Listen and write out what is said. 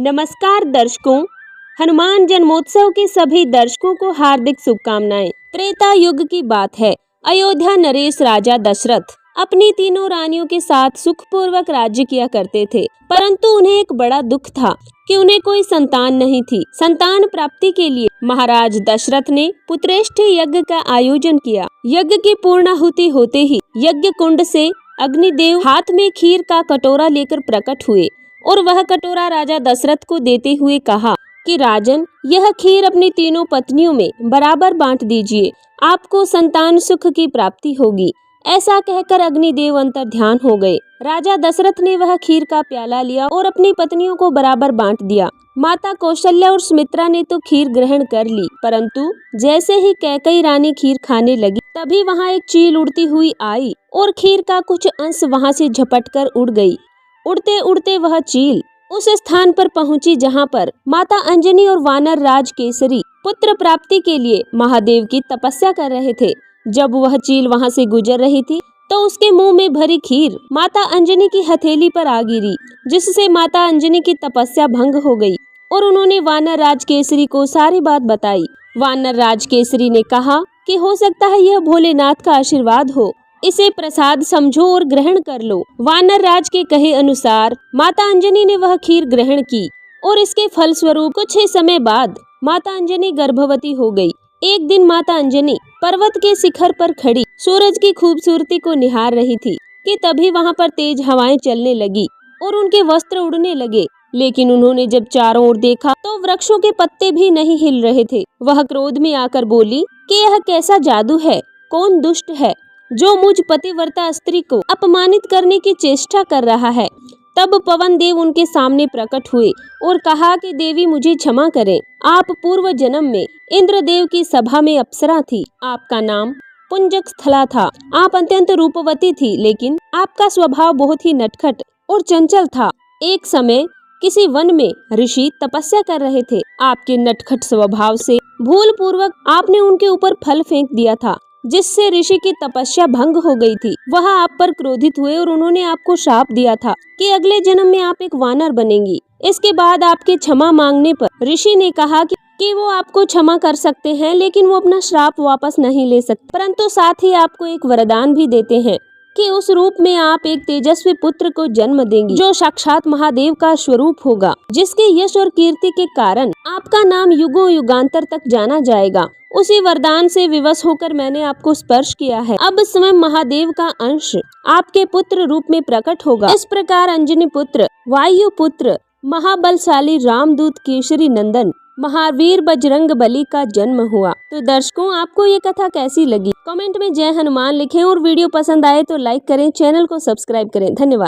नमस्कार दर्शकों, हनुमान जन्मोत्सव के सभी दर्शकों को हार्दिक शुभकामनाएं। त्रेता युग की बात है। अयोध्या नरेश राजा दशरथ अपनी तीनों रानियों के साथ सुखपूर्वक राज्य किया करते थे, परंतु उन्हें एक बड़ा दुख था कि उन्हें कोई संतान नहीं थी। संतान प्राप्ति के लिए महाराज दशरथ ने पुत्रेष्ठी यज्ञ का आयोजन किया। यज्ञ की पूर्णाहुति होते ही यज्ञ कुंड से अग्निदेव हाथ में खीर का कटोरा लेकर प्रकट हुए और वह कटोरा राजा दशरथ को देते हुए कहा कि राजन, यह खीर अपनी तीनों पत्नियों में बराबर बांट दीजिए, आपको संतान सुख की प्राप्ति होगी। ऐसा कहकर अग्निदेव अंतर्ध्यान हो गए। राजा दशरथ ने वह खीर का प्याला लिया और अपनी पत्नियों को बराबर बांट दिया। माता कौशल्या और सुमित्रा ने तो खीर ग्रहण कर ली, परंतु जैसे ही कैकेयी रानी खीर खाने लगी, तभी वहाँ एक चील उड़ती हुई आई और खीर का कुछ अंश वहाँ से झपटकर उड़ गई। उड़ते उड़ते वह चील उस स्थान पर पहुंची जहां पर माता अंजनी और वानर राज केसरी पुत्र प्राप्ति के लिए महादेव की तपस्या कर रहे थे। जब वह चील वहां से गुजर रही थी तो उसके मुंह में भरी खीर माता अंजनी की हथेली पर आ गिरी, जिससे माता अंजनी की तपस्या भंग हो गई और उन्होंने वानर राज केसरी को सारी बात बताई। वानर राज केसरी ने कहा कि हो सकता है यह भोलेनाथ का आशीर्वाद हो, इसे प्रसाद समझो और ग्रहण कर लो। वानर राज के कहे अनुसार माता अंजनी ने वह खीर ग्रहण की और इसके फलस्वरूप कुछ ही समय बाद माता अंजनी गर्भवती हो गई। एक दिन माता अंजनी पर्वत के शिखर पर खड़ी सूरज की खूबसूरती को निहार रही थी कि तभी वहां पर तेज हवाएं चलने लगी और उनके वस्त्र उड़ने लगे। लेकिन उन्होंने जब चारों ओर देखा तो वृक्षों के पत्ते भी नहीं हिल रहे थे। वह क्रोध में आकर बोली कि यह कैसा जादू है, कौन दुष्ट है जो मुझ पतिव्रता स्त्री को अपमानित करने की चेष्टा कर रहा है। तब पवन देव उनके सामने प्रकट हुए और कहा कि देवी, मुझे क्षमा करें, आप पूर्व जन्म में इंद्रदेव की सभा में अप्सरा थी। आपका नाम पुंजकस्थला था। आप अत्यंत रूपवती थी, लेकिन आपका स्वभाव बहुत ही नटखट और चंचल था। एक समय किसी वन में ऋषि तपस्या कर रहे थे। आपके नटखट स्वभाव से भूल पूर्वक आपने उनके ऊपर फल फेंक दिया था, जिससे ऋषि की तपस्या भंग हो गई थी। वह आप पर क्रोधित हुए और उन्होंने आपको शाप दिया था कि अगले जन्म में आप एक वानर बनेंगी। इसके बाद आपके क्षमा मांगने पर ऋषि ने कहा कि वो आपको क्षमा कर सकते हैं, लेकिन वो अपना श्राप वापस नहीं ले सकते, परंतु साथ ही आपको एक वरदान भी देते हैं कि उस रूप में आप एक तेजस्वी पुत्र को जन्म देंगी, जो साक्षात महादेव का स्वरूप होगा, जिसके यश और कीर्ति के कारण आपका नाम युगों युगांतर तक जाना जाएगा। उसी वरदान से विवश होकर मैंने आपको स्पर्श किया है। अब स्वयं महादेव का अंश आपके पुत्र रूप में प्रकट होगा। इस प्रकार अंजनी पुत्र, वायु पुत्र, महाबलशाली रामदूत केसरी नंदन महावीर बजरंग बली का जन्म हुआ। तो दर्शकों, आपको ये कथा कैसी लगी? कमेंट में जय हनुमान लिखें और वीडियो पसंद आए तो लाइक करें, चैनल को सब्सक्राइब करें। धन्यवाद।